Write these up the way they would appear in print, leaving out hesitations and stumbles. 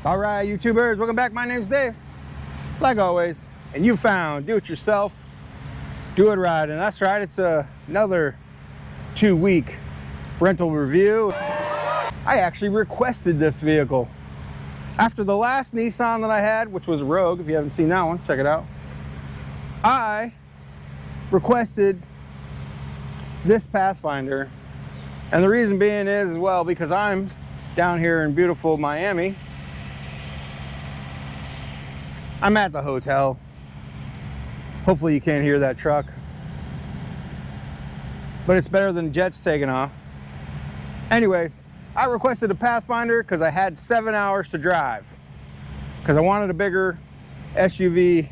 All right, YouTubers, welcome back. My name's Dave, like always, and you found do-it-yourself, do-it-right, and that's right, it's another 2-week rental review. I actually requested this vehicle. After the last Nissan that I had, which was Rogue, if you haven't seen that one, check it out. I requested this Pathfinder, and the reason being is, well, because I'm down here in beautiful Miami. I'm at the hotel. Hopefully you can't hear that truck. But it's better than jets taking off. Anyways, I requested a Pathfinder because I had 7 hours to drive. Because I wanted a bigger SUV.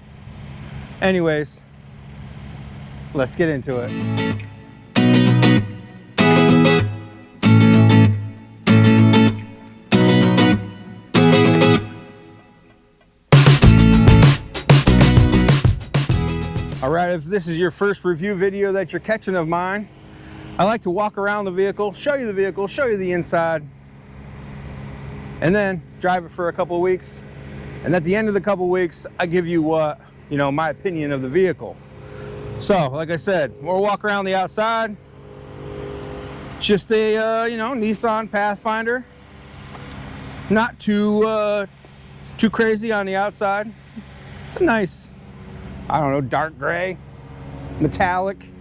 Anyways, let's get into it. All right, if this is your first review video that you're catching of mine, I like to walk around the vehicle, show you the inside, and then drive it for a couple of weeks. And at the end of the couple of weeks, I give you my opinion of the vehicle. So, like I said, we'll walk around the outside. It's just a, Nissan Pathfinder. Not too crazy on the outside. It's a nice, I don't know, dark gray, metallic.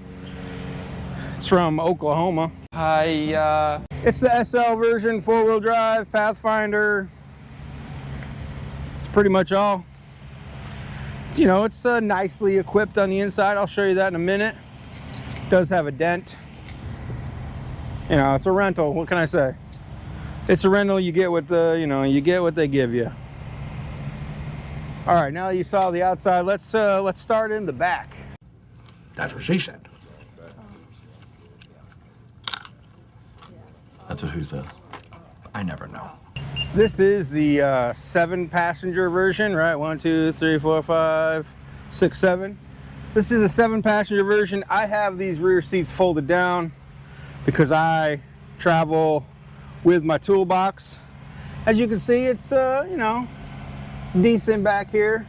It's from Oklahoma. It's the SL version, 4-wheel drive, Pathfinder. It's pretty much all. It's nicely equipped on the inside. I'll show you that in a minute. It does have a dent. It's a rental. What can I say? It's a rental. You get what you get what they give you. All right, now that you saw the outside, let's start in the back. That's what she said. That's what who said? I never know. This is the 7-passenger version, right? 1, 2, 3, 4, 5, 6, 7. This is a 7-passenger version. I have these rear seats folded down because I travel with my toolbox. As you can see, it's decent back here.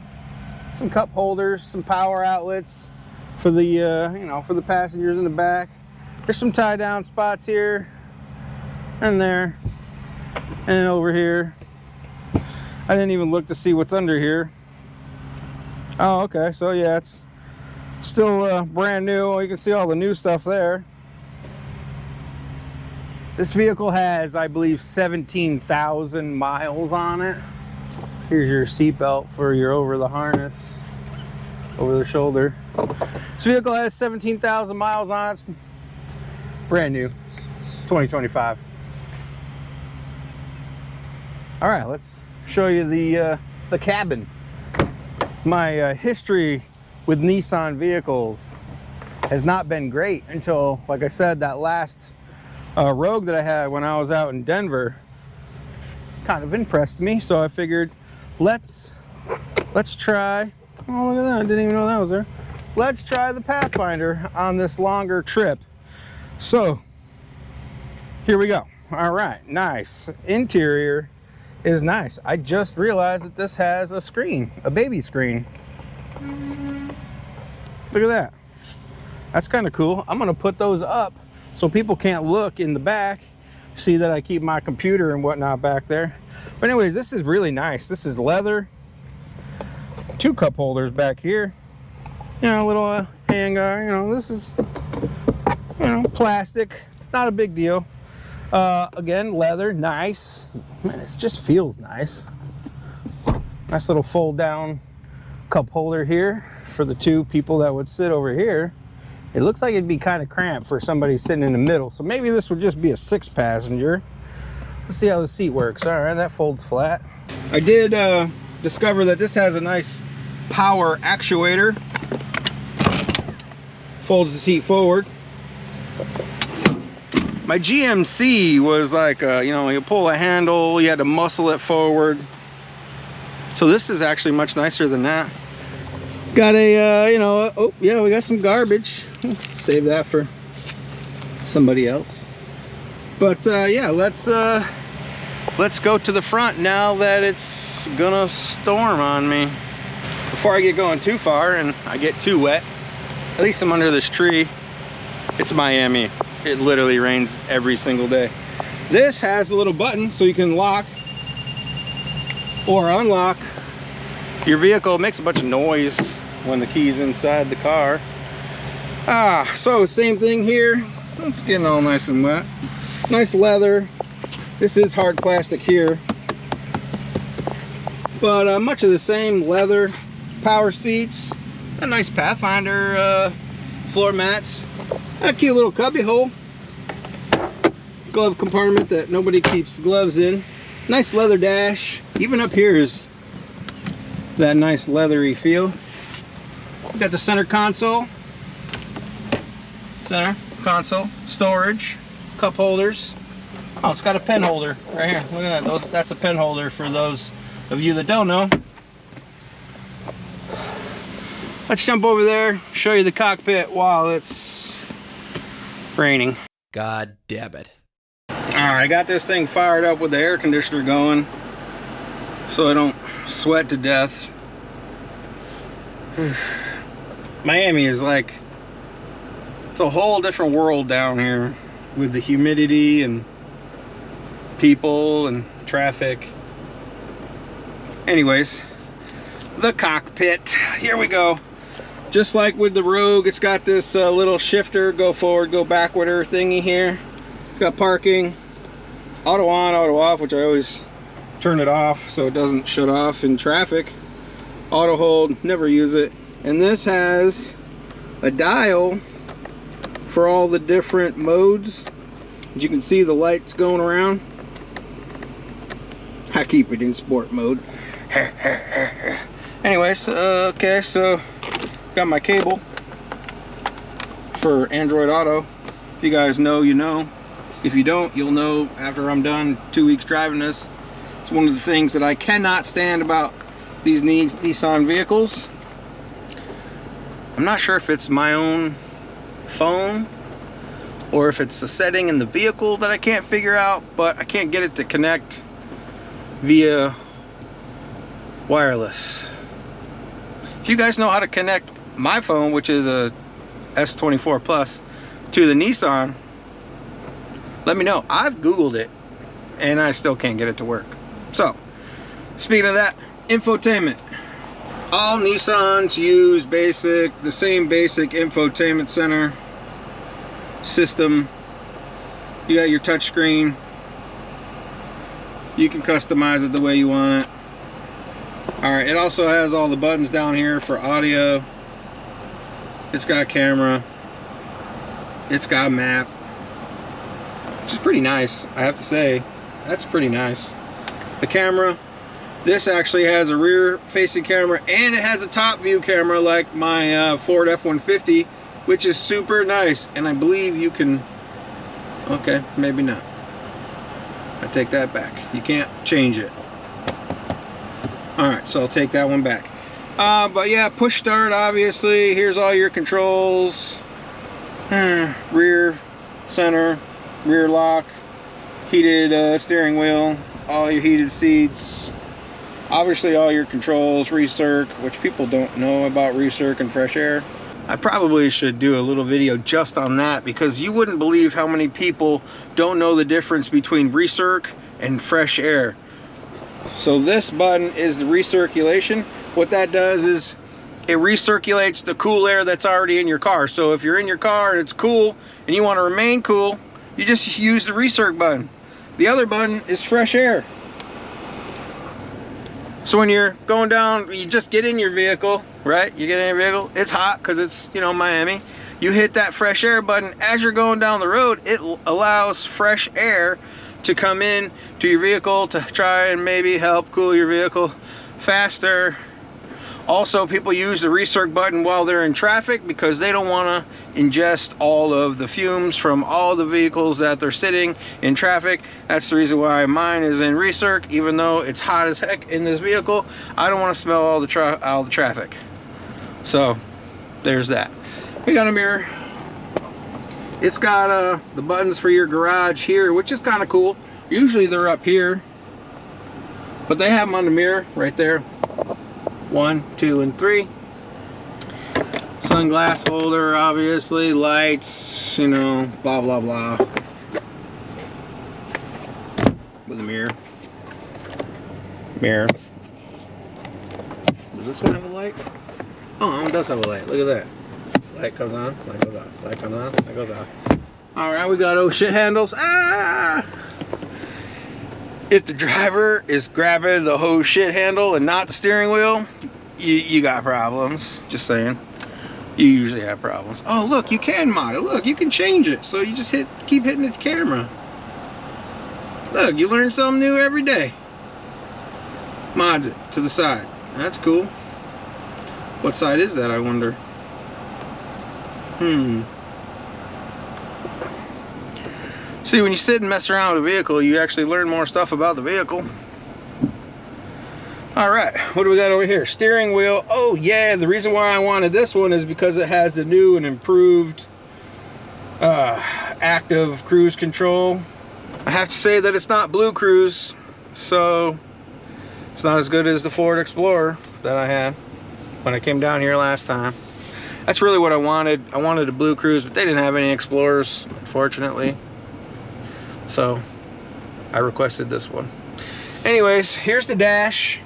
Some cup holders, some power outlets for the for the passengers in the back. There's some tie down spots here and there and over here. I didn't even look to see what's under here. Oh, okay, so yeah, it's still brand new. You can see all the new stuff there. This vehicle has, I believe, 17,000 miles on it. Here's your seatbelt for your over the harness, over the shoulder. This vehicle has 17,000 miles on it. It's brand new, 2025. All right, let's show you the cabin. My history with Nissan vehicles has not been great until, like I said, that last Rogue that I had when I was out in Denver kind of impressed me. So I figured, let's try. Oh, look at that! I didn't even know that was there. Let's try the Pathfinder on this longer trip. So here we go. All right, nice interior is nice. I just realized that this has a screen, a baby screen. Look at that. That's kind of cool. I'm gonna put those up so people can't look in the back, see that I keep my computer and whatnot back there. But anyways, this is really nice. This is leather. 2 cup holders back here. A little handguard. This is, plastic. Not a big deal. Again, leather, nice. Man, it just feels nice. Nice little fold down cup holder here for the 2 people that would sit over here. It looks like it'd be kind of cramped for somebody sitting in the middle. So maybe this would just be a 6-passenger. Let's see how the seat works. All right, that folds flat. I did discover that this has a nice power actuator. Folds the seat forward. My GMC was like, you pull a handle, you had to muscle it forward. So this is actually much nicer than that. Got a, oh yeah, we got some garbage. Save that for somebody else. But yeah, let's let's go to the front now that it's gonna storm on me. Before I get going too far and I get too wet, at least I'm under this tree. It's Miami. It literally rains every single day. This has a little button so you can lock or unlock your vehicle. It makes a bunch of noise when the key's inside the car. So same thing here. It's getting all nice and wet. Nice leather. This is hard plastic here, but much of the same leather. Power seats, a nice Pathfinder floor mats, a cute little cubby hole, glove compartment that nobody keeps gloves in, nice leather dash. Even up here is that nice leathery feel. We got the center console, storage, cup holders. Oh, it's got a pen holder right here. Look at that. That's a pen holder for those of you that don't know. Let's jump over there, show you the cockpit while it's raining. God damn it. Alright, I got this thing fired up with the air conditioner going so I don't sweat to death. Miami is like, it's a whole different world down here with the humidity and people and traffic. Anyways, the cockpit, here we go. Just like with the Rogue, it's got this little shifter, go forward, go backwarder thingy here. It's got parking, auto on, auto off, which I always turn it off so it doesn't shut off in traffic. Auto hold, never use it. And this has a dial for all the different modes. As you can see, the lights going around. I keep it in sport mode. Anyways, okay, so got my cable for Android Auto. If you guys know, you know. If you don't, you'll know after I'm done 2 weeks driving this. It's one of the things that I cannot stand about these Nissan vehicles. I'm not sure if it's my own phone or if it's a setting in the vehicle that I can't figure out, but I can't get it to connect via wireless. If you guys know how to connect my phone, which is a S24 Plus, to the Nissan, let me know. I've Googled it and I still can't get it to work. So, speaking of that, infotainment. All Nissans use the same basic infotainment center system. You got your touch screen. You can customize it the way you want it. Alright, it also has all the buttons down here for audio. It's got camera. It's got a map. Which is pretty nice, I have to say. That's pretty nice. The camera. This actually has a rear facing camera and it has a top view camera like my Ford F-150, which is super nice. And I believe you can, okay, maybe not. I take that back. You can't change it. Alright, so I'll take that one back. But yeah, push start, obviously. Here's all your controls. Rear, center, rear lock, heated steering wheel, all your heated seats. Obviously all your controls, recirc, which people don't know about recirc and fresh air. I probably should do a little video just on that because you wouldn't believe how many people don't know the difference between recirc and fresh air. So this button is the recirculation. What that does is it recirculates the cool air that's already in your car. So if you're in your car and it's cool and you want to remain cool, you just use the recirc button. The other button is fresh air. So when you're going down, you just get in your vehicle, right? You get in your vehicle, it's hot because it's, you know, Miami. You hit that fresh air button as you're going down the road. It allows fresh air to come in to your vehicle to try and maybe help cool your vehicle faster. Also, people use the recirc button while they're in traffic because they don't want to ingest all of the fumes from all the vehicles that they're sitting in traffic. That's the reason why mine is in recirc. Even though it's hot as heck in this vehicle, I don't want to smell all the traffic. So there's that. We got a mirror. It's got the buttons for your garage here, which is kind of cool. Usually they're up here. But they have them on the mirror right there. 1, 2, and 3. Sunglass holder, obviously, lights, you know, blah blah blah. With a mirror. Mirror. Does this one have a light? Oh, that one does have a light. Look at that. Light comes on, light goes off. Light comes on, light goes off. Alright, we got shit handles. Ah! If the driver is grabbing the whole shit handle and not the steering wheel, you got problems. Just saying. You usually have problems. Oh, look, you can mod it. Look, you can change it. So you just keep hitting the camera. Look, you learn something new every day. Mods it to the side. That's cool. What side is that, I wonder? See, when you sit and mess around with a vehicle, you actually learn more stuff about the vehicle. Alright, what do we got over here? Steering wheel. Oh yeah, the reason why I wanted this one is because it has the new and improved active cruise control. I have to say that it's not Blue Cruise, so it's not as good as the Ford Explorer that I had when I came down here last time. That's really what I wanted. I wanted a Blue Cruise, but they didn't have any Explorers, unfortunately. So I requested this one. Anyways, here's the dash.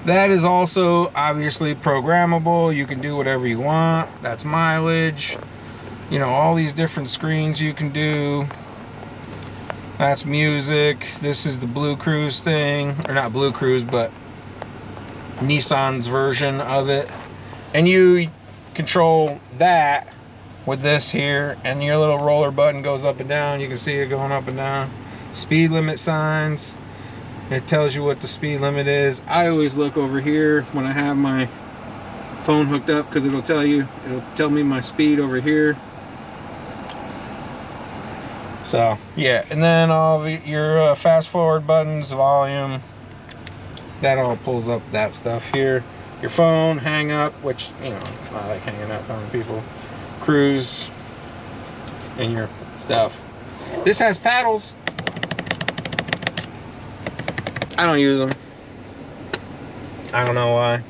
That is also obviously programmable. You can do whatever you want. That's mileage. You know, all these different screens you can do. That's music. This is the Blue Cruise thing. Or not Blue Cruise, but Nissan's version of it. And you control that with this here, and your little roller button goes up and down. You can see it going up and down. Speed limit signs. It tells you what the speed limit is. I always look over here when I have my phone hooked up, because it'll tell me my speed over here. So yeah, and then all of your fast forward buttons, volume, that all pulls up that stuff here. Your phone, hang up, which, you know, I like hanging up on people. Cruise, and your stuff. This has paddles. I don't use them. I don't know why.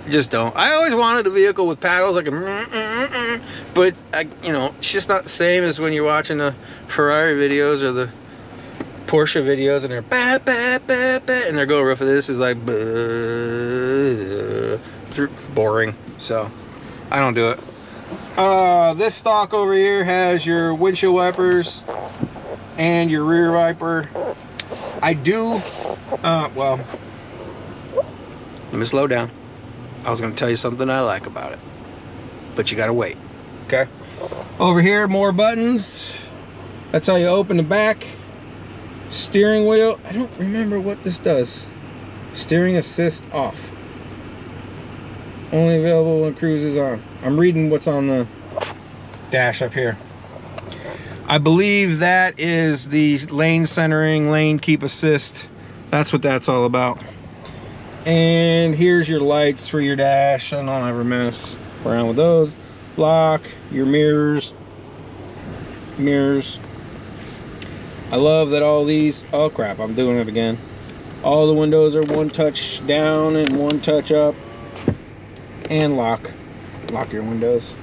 I just don't. I always wanted a vehicle with paddles, like a, but you know, it's just not the same as when you're watching the Ferrari videos or the Porsche videos, and they're bah, bah, bah, bah, and they're going rough. This is like boring, so I don't do it. This stock over here has your windshield wipers and your rear wiper. I do, well, let me slow down. I was going to tell you something I like about it, but you got to wait, okay? Over here, more buttons. That's how you open the back. Steering wheel. I don't remember what this does. Steering assist off. Only available when cruise is on. I'm reading what's on the dash up here. I believe that is the lane centering, lane keep assist. That's what that's all about. And here's your lights for your dash. I don't ever mess around with those. Lock, your mirrors. I love that all these, oh crap, I'm doing it again. All the windows are one touch down and one touch up. And lock your windows.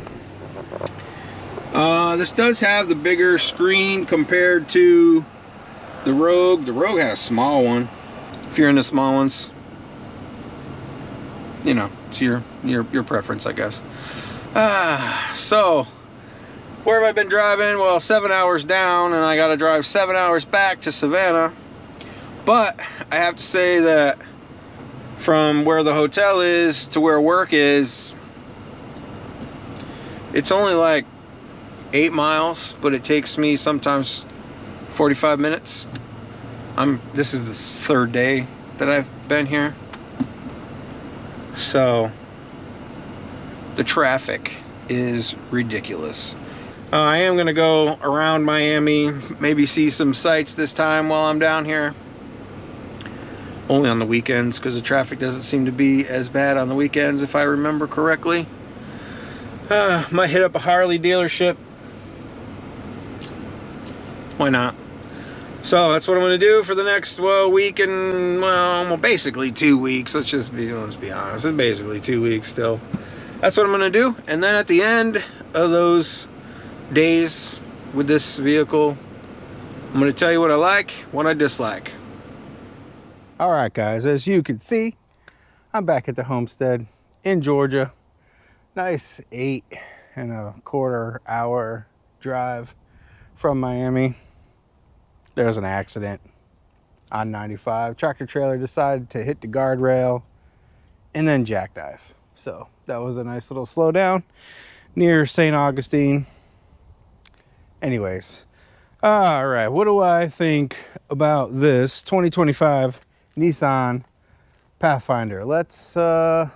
This does have the bigger screen compared to the Rogue. The Rogue had a small one. If you're into small ones, you know, it's your preference, I guess. So where have I been driving? Well, 7 hours down, and I got to drive 7 hours back to Savannah. But I have to say that from where the hotel is to where work is, it's only like 8 miles, but it takes me sometimes 45 minutes. This is the third day that I've been here. So the traffic is ridiculous. I am gonna go around Miami, maybe see some sights this time while I'm down here. Only on the weekends, because the traffic doesn't seem to be as bad on the weekends, if I remember correctly. Might hit up a Harley dealership. Why not? So that's what I'm going to do for the next week and well, basically 2 weeks. Let's be honest. It's basically 2 weeks still. That's what I'm going to do. And then at the end of those days with this vehicle, I'm going to tell you what I like, what I dislike. All right, guys, as you can see, I'm back at the homestead in Georgia. Nice 8.25 hour drive from Miami. There's an accident on 95. Tractor trailer decided to hit the guardrail and then jackdive. So that was a nice little slowdown near St. Augustine. Anyways, all right, what do I think about this 2025 Nissan Pathfinder? Let's talk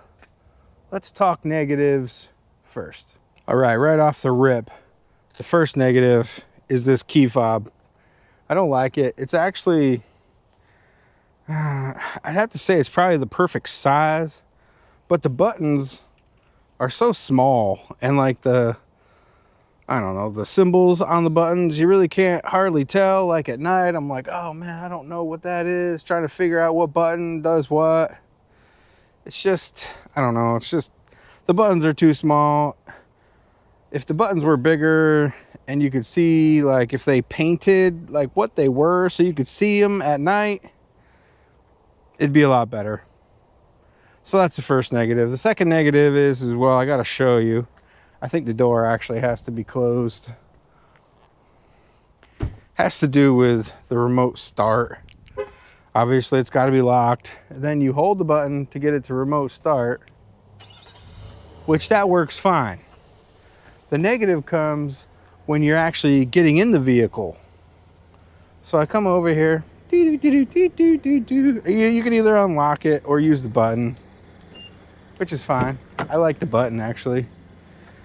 negatives first. All right, right off the rip, the first negative is this key fob. I don't like it. It's actually, I'd have to say it's probably the perfect size, but the buttons are so small, and like the symbols on the buttons, you really can't hardly tell. Like at night, I'm like, oh man, I don't know what that is. Trying to figure out what button does what. It's just, I don't know. It's just, the buttons are too small. If the buttons were bigger and you could see, like if they painted like what they were so you could see them at night, it'd be a lot better. So that's the first negative. The second negative is well, I got to show you. I think the door actually has to be closed. Has to do with the remote start. Obviously, it's got to be locked. And then you hold the button to get it to remote start, which that works fine. The negative comes when you're actually getting in the vehicle. So I come over here. You can either unlock it or use the button, which is fine. I like the button actually.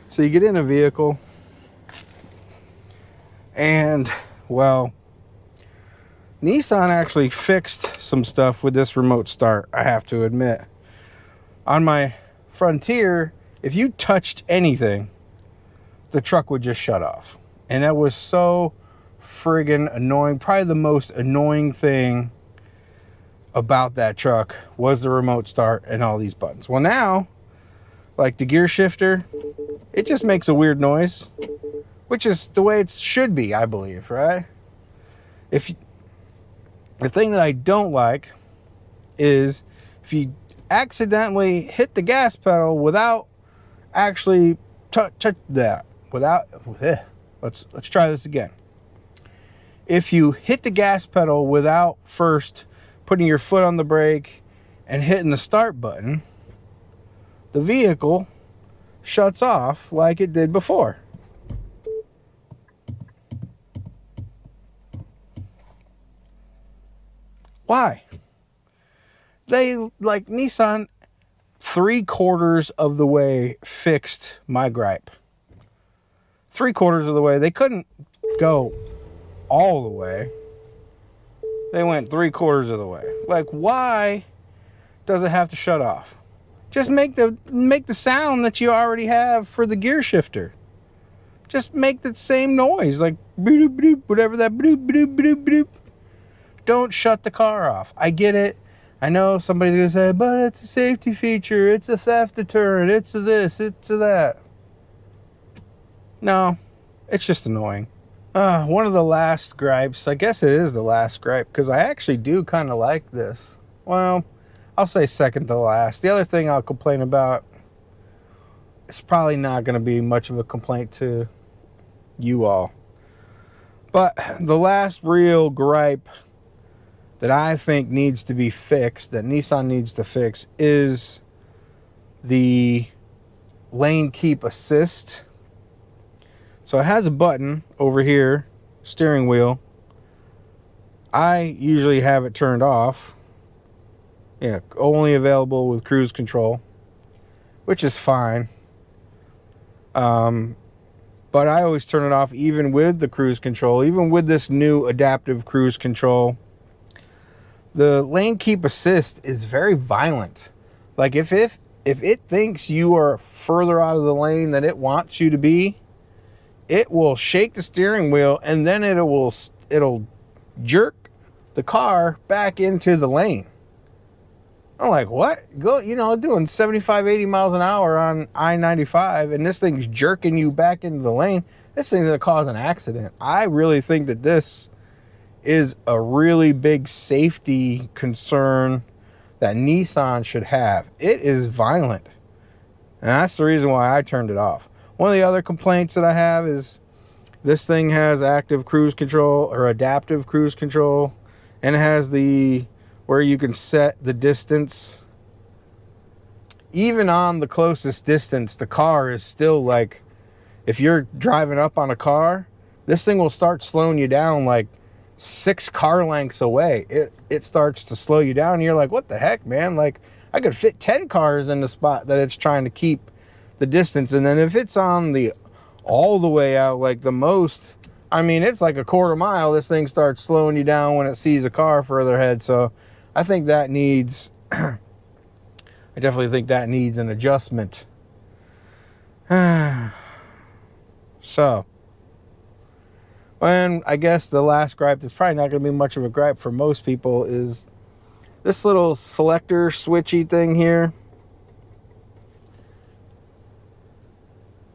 So you get in a vehicle and, well, Nissan actually fixed some stuff with this remote start, I have to admit. On my Frontier, if you touched anything, the truck would just shut off. And that was so friggin' annoying. Probably the most annoying thing about that truck was the remote start and all these buttons. Well, now, like the gear shifter, it just makes a weird noise, which is the way it should be, I believe, right? The thing that I don't like is if you accidentally hit the gas pedal without actually touch that. Let's try this again. If you hit the gas pedal without first putting your foot on the brake and hitting the start button, the vehicle shuts off like it did before. Why? Nissan 3/4 of the way fixed my gripe. 3/4 of the way. They couldn't go all the way. They went 3/4 of the way. Like, why does it have to shut off? Just make the sound that you already have for the gear shifter. Just make the same noise, like bloop, bloop, whatever that bloop, bloop, bloop, bloop. Don't shut the car off. I get it. I know somebody's gonna say, but it's a safety feature, it's a theft deterrent, it's a this, it's a that. No, it's just annoying. One of the last gripes, I guess it is the last gripe, because I actually do kind of like this. Well, I'll say second to last. The other thing I'll complain about, it's probably not going to be much of a complaint to you all. But the last real gripe that I think needs to be fixed, that Nissan needs to fix, is the lane keep assist. So it has a button over here, steering wheel. I usually have it turned off. Yeah, only available with cruise control, which is fine. But I always turn it off even with the cruise control, even with this new adaptive cruise control. The lane keep assist is very violent. Like if it thinks you are further out of the lane than it wants you to be, it will shake the steering wheel and then it'll jerk the car back into the lane. I'm like, what? Go, you know, doing 75, 80 miles an hour on I-95, and this thing's jerking you back into the lane. This thing's going to cause an accident. I really think that this is a really big safety concern that Nissan should have. It is violent. And that's the reason why I turned it off. One of the other complaints that I have is this thing has active cruise control or adaptive cruise control, and it has the where you can set the distance. Even on the closest distance, the car is still like, if you're driving up on a car, this thing will start slowing you down like 6 car lengths away. It starts to slow you down and you're like, what the heck, man? Like, I could fit 10 cars in the spot that it's trying to keep the distance. And then if it's on the all the way out, like the most, I mean, it's like a quarter mile, this thing starts slowing you down when it sees a car further ahead. So I think that needs, I definitely think that needs an adjustment. So, and I guess the last gripe that's probably not going to be much of a gripe for most people is this little selector switchy thing here.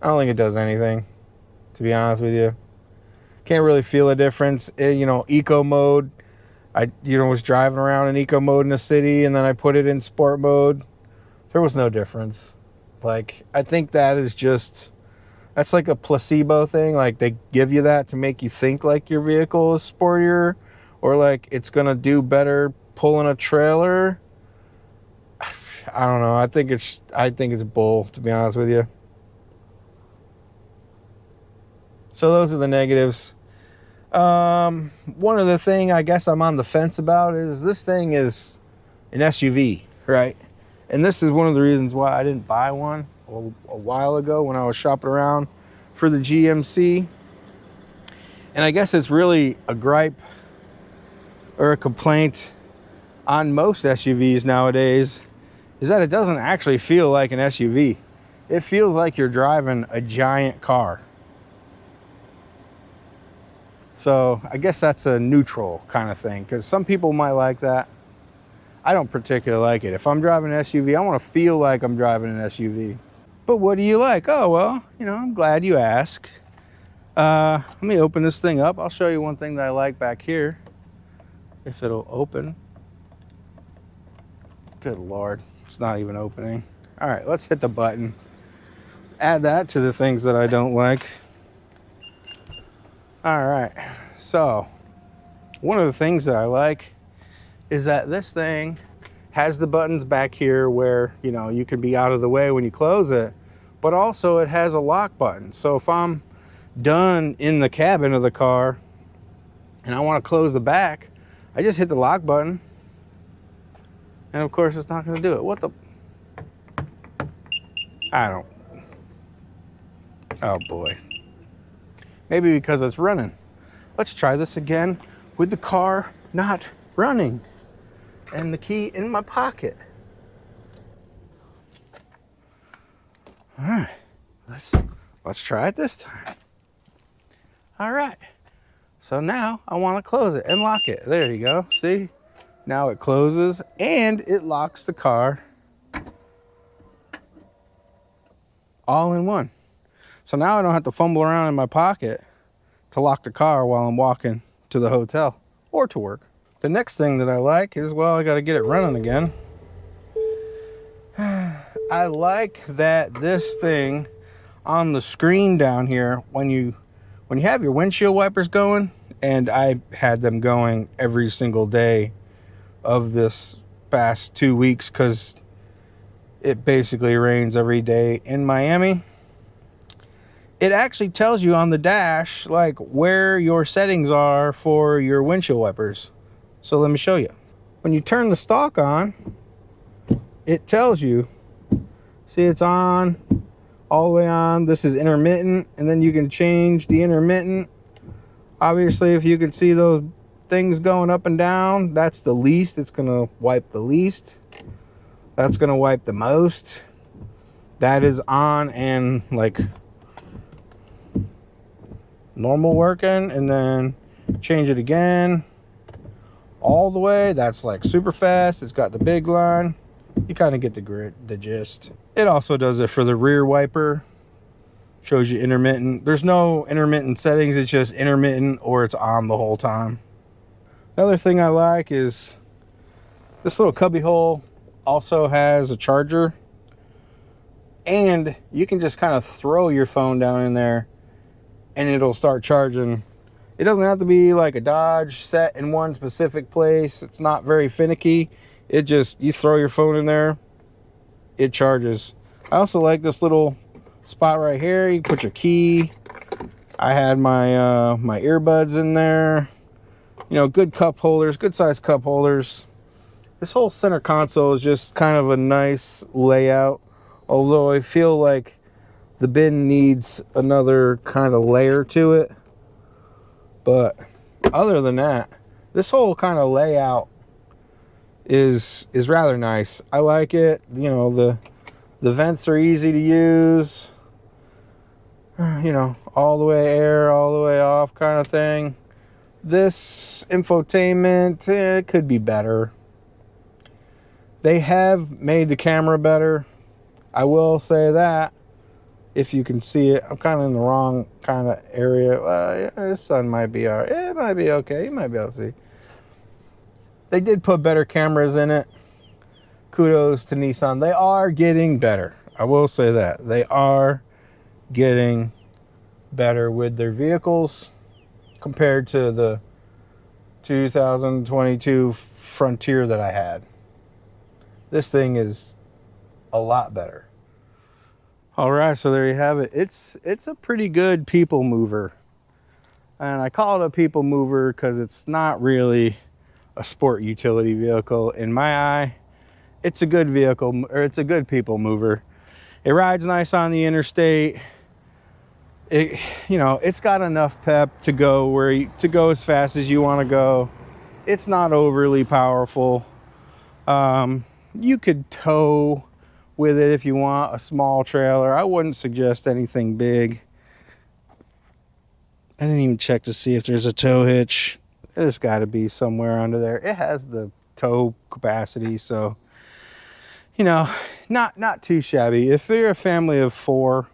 I don't think it does anything, to be honest with you. Can't really feel a difference. You know, eco mode. I was driving around in eco mode in the city, and then I put it in sport mode. There was no difference. Like, I think that is just, that's like a placebo thing. Like, they give you that to make you think like your vehicle is sportier, or like it's gonna do better pulling a trailer. I don't know. I think it's bull, to be honest with you. So those are the negatives. One other thing I guess I'm on the fence about is this thing is an SUV, right? And this is one of the reasons why I didn't buy one a while ago when I was shopping around for the GMC. And I guess it's really a gripe or a complaint on most SUVs nowadays, is that it doesn't actually feel like an SUV. It feels like you're driving a giant car. So I guess that's a neutral kind of thing, because some people might like that. I don't particularly like it. If I'm driving an SUV, I want to feel like I'm driving an SUV. But what do you like? Oh, well, you know, I'm glad you asked. Let me open this thing up. I'll show you one thing that I like back here, if it'll open. Good Lord, it's not even opening. All right, let's hit the button. Add that to the things that I don't like. All right, so one of the things that I like is that this thing has the buttons back here where, you know, you can be out of the way when you close it, but also it has a lock button. So if I'm done in the cabin of the car and I want to close the back, I just hit the lock button, and of course it's not going to do it. What the? I don't. Oh boy. Maybe because it's running. Let's try this again with the car not running and the key in my pocket. All right, let's try it this time. All right, so now I want to close it and lock it. There you go. See, now it closes and it locks the car all in one. So now I don't have to fumble around in my pocket to lock the car while I'm walking to the hotel or to work. The next thing that I like is, well, I got to get it running again. I like that this thing on the screen down here, when you have your windshield wipers going, and I had them going every single day of this past 2 weeks because it basically rains every day in Miami. It actually tells you on the dash like where your settings are for your windshield wipers. So let me show you. When you turn the stalk on, it tells you, see, it's on, all the way on. This is intermittent, and then you can change the intermittent. Obviously, if you can see those things going up and down, that's the least. It's gonna wipe the least. That's gonna wipe the most. That is on and like normal working, and then change it again, all the way. That's like super fast. It's got the big line. You kind of get the gist. It also does it for the rear wiper. Shows you intermittent. There's no intermittent settings. It's just intermittent or it's on the whole time. Another thing I like is this little cubby hole also has a charger. And you can just kind of throw your phone down in there and it'll start charging. It doesn't have to be like a Dodge set in one specific place. It's not very finicky. It just, you throw your phone in there, it charges. I also like this little spot right here. You put your key. I had my my earbuds in there. You know, good cup holders, good size cup holders. This whole center console is just kind of a nice layout. Although I feel like the bin needs another kind of layer to it. But other than that, this whole kind of layout is rather nice. I like it. You know, the vents are easy to use. You know, all the way air, all the way off kind of thing. This infotainment, it could be better. They have made the camera better. I will say that. If you can see it, I'm kind of in the wrong kind of area. Yeah, this sun might be all right. It might be okay. You might be able to see. They did put better cameras in it. Kudos to Nissan. They are getting better. I will say that. They are getting better with their vehicles compared to the 2022 Frontier that I had. This thing is a lot better. All right, so there you have it. It's a pretty good people mover. And I call it a people mover because it's not really a sport utility vehicle. In my eye, it's a good vehicle, or it's a good people mover. It rides nice on the interstate. It, you know, it's got enough pep to go to go as fast as you want to go. It's not overly powerful. You could tow with it if you want a small trailer. I wouldn't suggest anything big. I didn't even check to see if there's a tow hitch. There's got to be somewhere under there. It has the tow capacity, so you know, not too shabby. If you're a family of 4,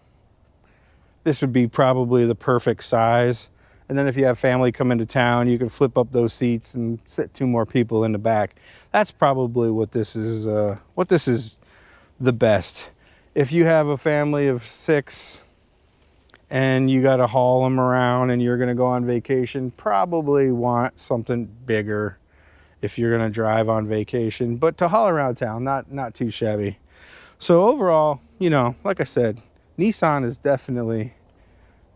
this would be probably the perfect size. And then if you have family come into town, you can flip up those seats and sit 2 more people in the back. That's probably what this is the best. If you have a family of 6 and you got to haul them around and you're going to go on vacation, probably want something bigger if you're going to drive on vacation. But to haul around town, not too shabby. So overall, you know, like I said, Nissan is definitely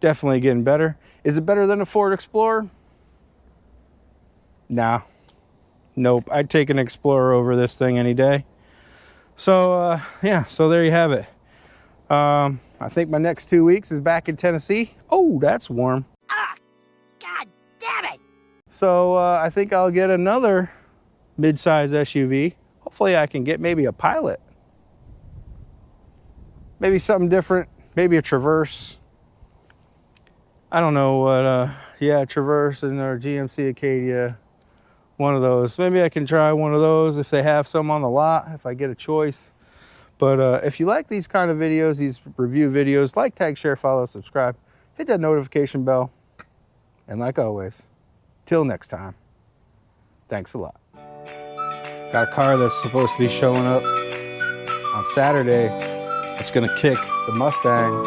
getting better. Is it better than a Ford Explorer? Nah. Nope. I'd take an Explorer over this thing any day. So, yeah, so there you have it. I think my next 2 weeks is back in Tennessee. Oh, that's warm. Ah, God damn it! So, I think I'll get another mid-size SUV. Hopefully I can get maybe a Pilot. Maybe something different. Maybe a Traverse. I don't know what, yeah, Traverse and or GMC Acadia. One of those. Maybe I can try one of those if they have some on the lot, if I get a choice. But if you like these kind of videos, these review videos, like, tag, share, follow, subscribe, hit that notification bell. And like always, till next time, thanks a lot. Got a car that's supposed to be showing up on Saturday. It's gonna kick the Mustang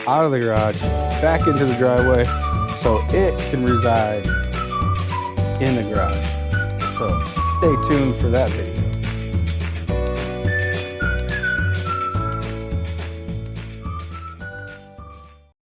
out of the garage, back into the driveway, so it can reside in the garage. So stay tuned for that video.